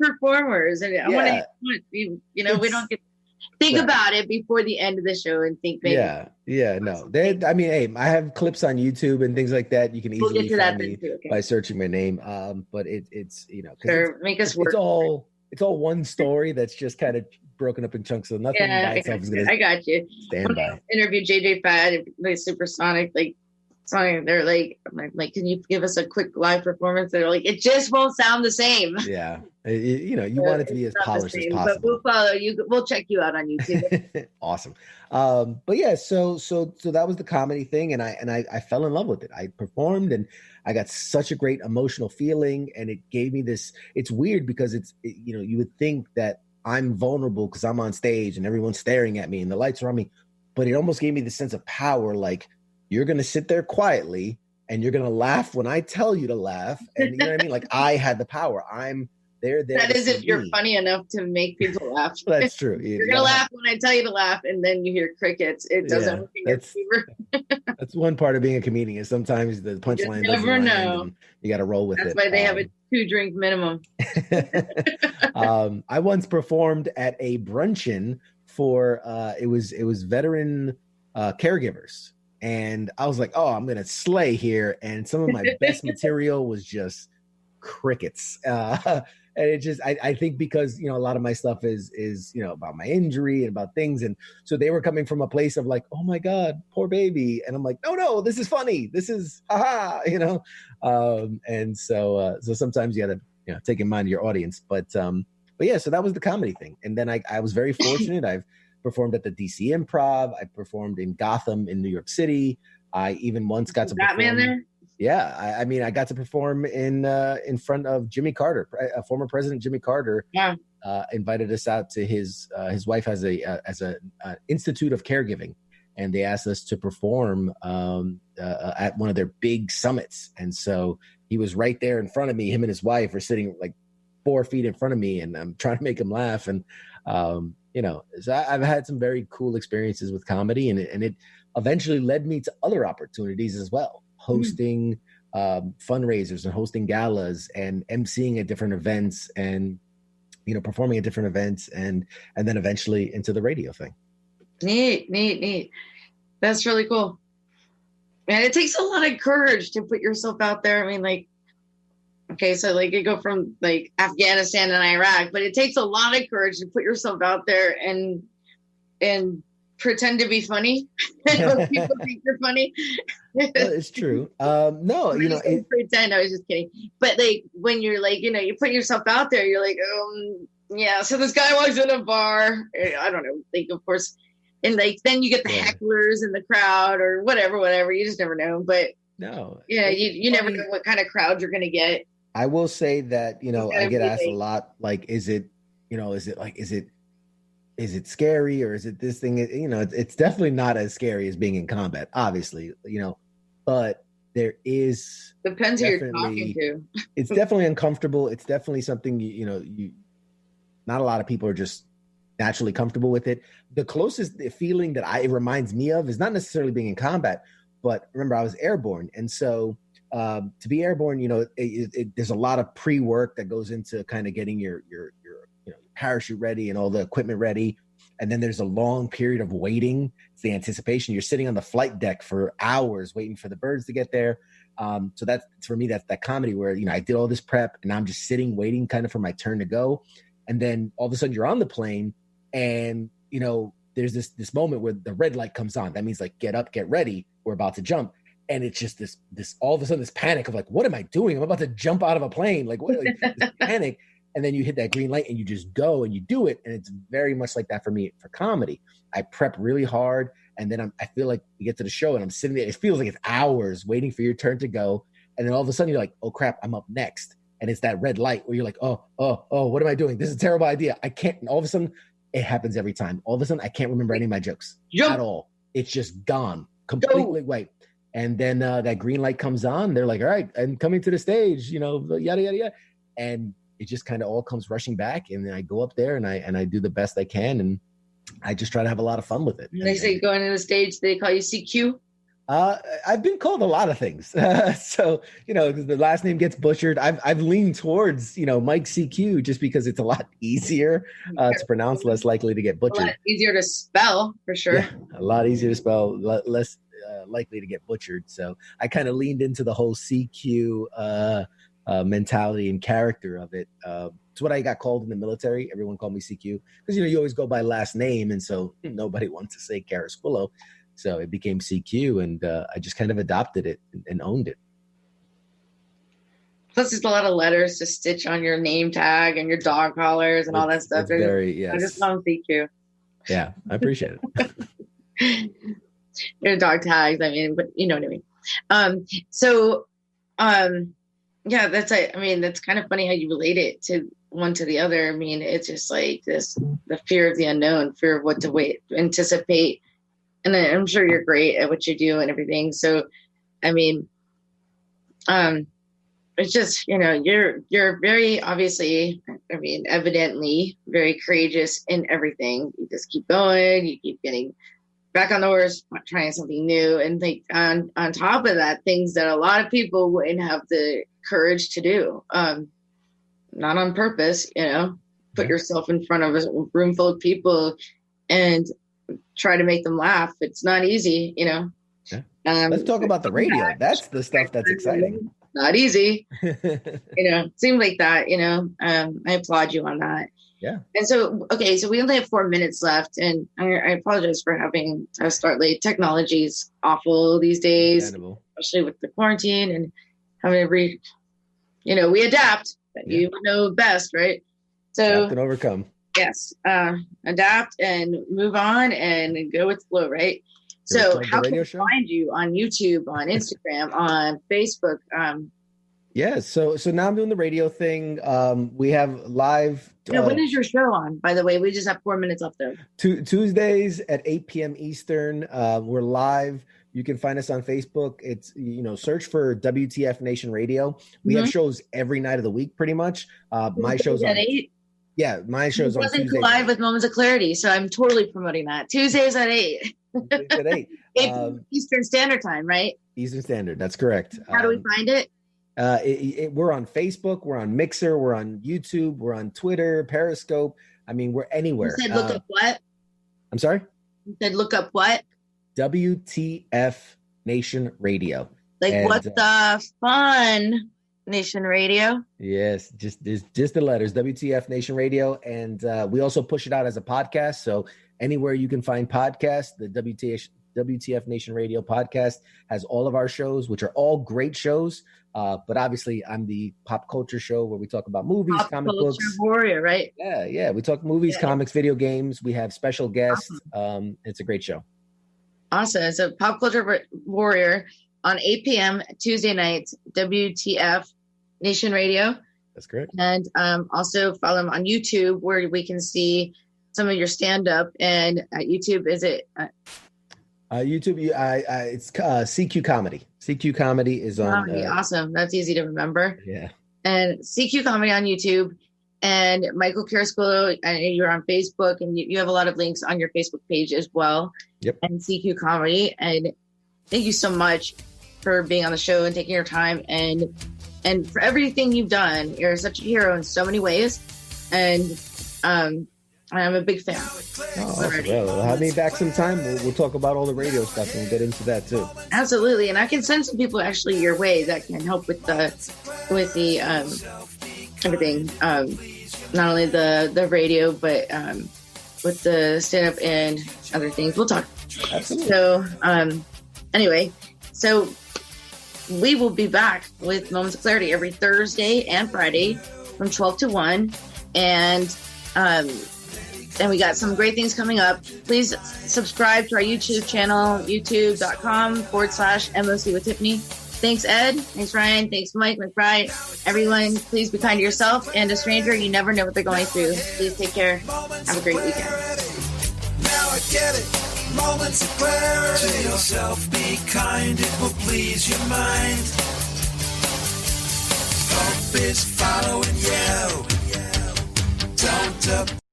performers, and I want to, we don't get think about it before the end of the show and think maybe. No. I mean, hey, I have clips on YouTube and things like that. You can easily find me by searching my name. But it's make us work. It's all one story that's just kind of broken up in chunks. So nothing by itself is gonna. I got you. Stand by. Interview JJ Fad, like Supersonic, song. They're like, can you give us a quick live performance? They're like, it just won't sound the same. Yeah, you want it to be as polished as possible. But we'll follow you. We'll check you out on YouTube. Awesome. But yeah, so that was the comedy thing, and I fell in love with it. I performed, and I got such a great emotional feeling, and it gave me this. It's weird because you would think that I'm vulnerable because I'm on stage and everyone's staring at me and the lights are on me, but it almost gave me this sense of power, like. You're going to sit there quietly and you're going to laugh when I tell you to laugh. And you know what I mean? Like I had the power. I'm there. That is if you're funny enough to make people laugh. That's true. You're going to laugh when I tell you to laugh and then you hear crickets. It doesn't work in your favor. That's one part of being a comedian is sometimes the punchline doesn't land and you got to roll with it. That's why they have a 2-drink minimum. I once performed at a bruncheon for it was veteran caregivers. And I was like, oh, I'm going to slay here. And some of my best material was just crickets. And it just, I think because, a lot of my stuff is about my injury and about things. And so they were coming from a place of like, oh my God, poor baby. And I'm like, no, this is funny. This is, and so sometimes you got to, take in mind your audience. But yeah, so that was the comedy thing. And then I was very fortunate. I've performed at the DC Improv. I performed in Gotham in New York City. I even once got to perform. Batman there? Yeah, I mean, I got to perform in front of Jimmy Carter, former President Jimmy Carter. Yeah, invited us out to his wife has a Institute of Caregiving, and they asked us to perform at one of their big summits. And so he was right there in front of me. Him and his wife are sitting like 4 feet in front of me, and I'm trying to make him laugh. And so I've had some very cool experiences with comedy, and it eventually led me to other opportunities as well, hosting fundraisers and hosting galas and emceeing at different events and, performing at different events and then eventually into the radio thing. Neat. That's really cool. And it takes a lot of courage to put yourself out there. I mean, okay, so you go from Afghanistan and Iraq, but it takes a lot of courage to put yourself out there and pretend to be funny. People think you're funny. It's true. No, pretend. I was just kidding. But when you're you put yourself out there, you're like, yeah. So this guy walks in a bar. I don't know. Of course, and then you get the hecklers in the crowd or whatever. You just never know. But no, yeah, you never know what kind of crowd you're gonna get. I will say that, I get asked a lot, is it scary or is it this thing? It's definitely not as scary as being in combat, obviously, but there is. Depends who you're talking to. It's definitely uncomfortable. It's definitely something, not a lot of people are just naturally comfortable with it. The closest feeling that it reminds me of is not necessarily being in combat, but remember I was airborne. And so, to be airborne, there's a lot of pre-work that goes into kind of getting your parachute ready and all the equipment ready. And then there's a long period of waiting. It's the anticipation. You're sitting on the flight deck for hours waiting for the birds to get there. So that's, for me, that's that comedy where, I did all this prep and I'm just sitting, waiting kind of for my turn to go. And then all of a sudden you're on the plane and, there's this moment where the red light comes on. That means get up, get ready. We're about to jump. And it's just this all of a sudden this panic of what am I doing? I'm about to jump out of a plane. This panic. And then you hit that green light and you just go and you do it. And it's very much like that for me for comedy. I prep really hard. And then I feel like we get to the show and I'm sitting there. It feels like it's hours waiting for your turn to go. And then all of a sudden you're like, oh crap, I'm up next. And it's that red light where you're like, oh, what am I doing? This is a terrible idea. I can't. And all of a sudden it happens every time. All of a sudden I can't remember any of my jokes at all. It's just gone, completely wiped. And then that green light comes on. They're like, all right, I'm coming to the stage, yada, yada, yada. And it just kind of all comes rushing back. And then I go up there and I do the best I can. And I just try to have a lot of fun with it. They say going to the stage, they call you CQ? I've been called a lot of things. So, the last name gets butchered. I've leaned towards, Mike CQ just because it's a lot easier to pronounce, less likely to get butchered. A lot easier to spell, for sure. Yeah, a lot easier to spell, less likely to get butchered. So I kind of leaned into the whole CQ mentality and character of it. It's what I got called in the military. Everyone called me CQ because, you always go by last name. And so nobody wants to say Carrasquillo. So it became CQ, and I just kind of adopted it and owned it. Plus, there's a lot of letters to stitch on your name tag and your dog collars and all that stuff. Yes. I just call them CQ. Yeah, I appreciate it. They're dog tags, but you know what I mean. Yeah, that's it. That's kind of funny how you relate it to one to the other. It's just like the fear of the unknown, fear of what to anticipate. And I'm sure you're great at what you do and everything. So, it's just, you're very obviously, evidently very courageous in everything. You just keep going, you keep getting back on the horse, trying something new. And on top of that, things that a lot of people wouldn't have the courage to do, not on purpose, put yourself in front of a room full of people and try to make them laugh. It's not easy, Yeah. Let's talk about the radio. That's the stuff that's exciting. Not easy. Seems like that, I applaud you on that. Yeah. And so, okay, so we only have 4 minutes left, and I apologize for having to start late. Technology's awful these days, especially with the quarantine and having to we adapt, but you know best, right? So adapt and overcome. Yes. Adapt and move on and go with the flow, right? So how can we find you on YouTube, on Instagram, on Facebook? Yeah. So now I'm doing the radio thing. We have live. When is your show on, by the way? We just have 4 minutes left there. Tuesdays at 8 p.m. Eastern. We're live. You can find us on Facebook. It's, search for WTF Nation Radio. We have shows every night of the week, pretty much. My show's at 8. Yeah, my show's on Tuesday. Live with Moments of Clarity, so I'm totally promoting that. Tuesdays at 8. At 8. 8 Eastern Standard Time, right? Eastern Standard, that's correct. How do we find it? We're on Facebook, we're on Mixer, we're on YouTube, we're on Twitter, Periscope. We're anywhere. You said look up what? I'm sorry? You said look up what? WTF Nation Radio. What the fun Nation Radio? Yes, just the letters, WTF Nation Radio. And we also push it out as a podcast. So anywhere you can find podcasts, the WTF Nation Radio podcast has all of our shows, which are all great shows. But obviously, I'm the pop culture show where we talk about movies, comic books. Warrior, right? Yeah. We talk movies, comics, video games. We have special guests. Awesome. It's a great show. Awesome. So Pop Culture Warrior on 8 p.m. Tuesday nights, WTF Nation Radio. That's correct. And also follow them on YouTube where we can see some of your stand-up. And YouTube, is it? YouTube, it's CQ Comedy. CQ Comedy is on. Awesome. That's easy to remember. Yeah. And CQ Comedy on YouTube. And Michael Carrasquillo, I know you're on Facebook, and you have a lot of links on your Facebook page as well. Yep. And CQ Comedy. And thank you so much for being on the show and taking your time and for everything you've done. You're such a hero in so many ways. And I'm a big fan. Awesome. Well, have me back sometime. We'll talk about all the radio stuff and we'll get into that too. Absolutely. And I can send some people actually your way that can help with the everything. Not only the radio, but with the stand-up and other things. We'll talk. Absolutely. So anyway, so we will be back with Moments of Clarity every Thursday and Friday from 12 to 1. And we got some great things coming up. Please subscribe to our YouTube channel, youtube.com/MOC with Tiffany. Thanks, Ed. Thanks, Ryan. Thanks, Mike McBride. Everyone, please be kind to yourself and a stranger. You never know what they're going through. Please take care. Have a great weekend. Now I get it. Moments of clarity. To yourself, be kind. It will please your mind. Hope is following you. Don't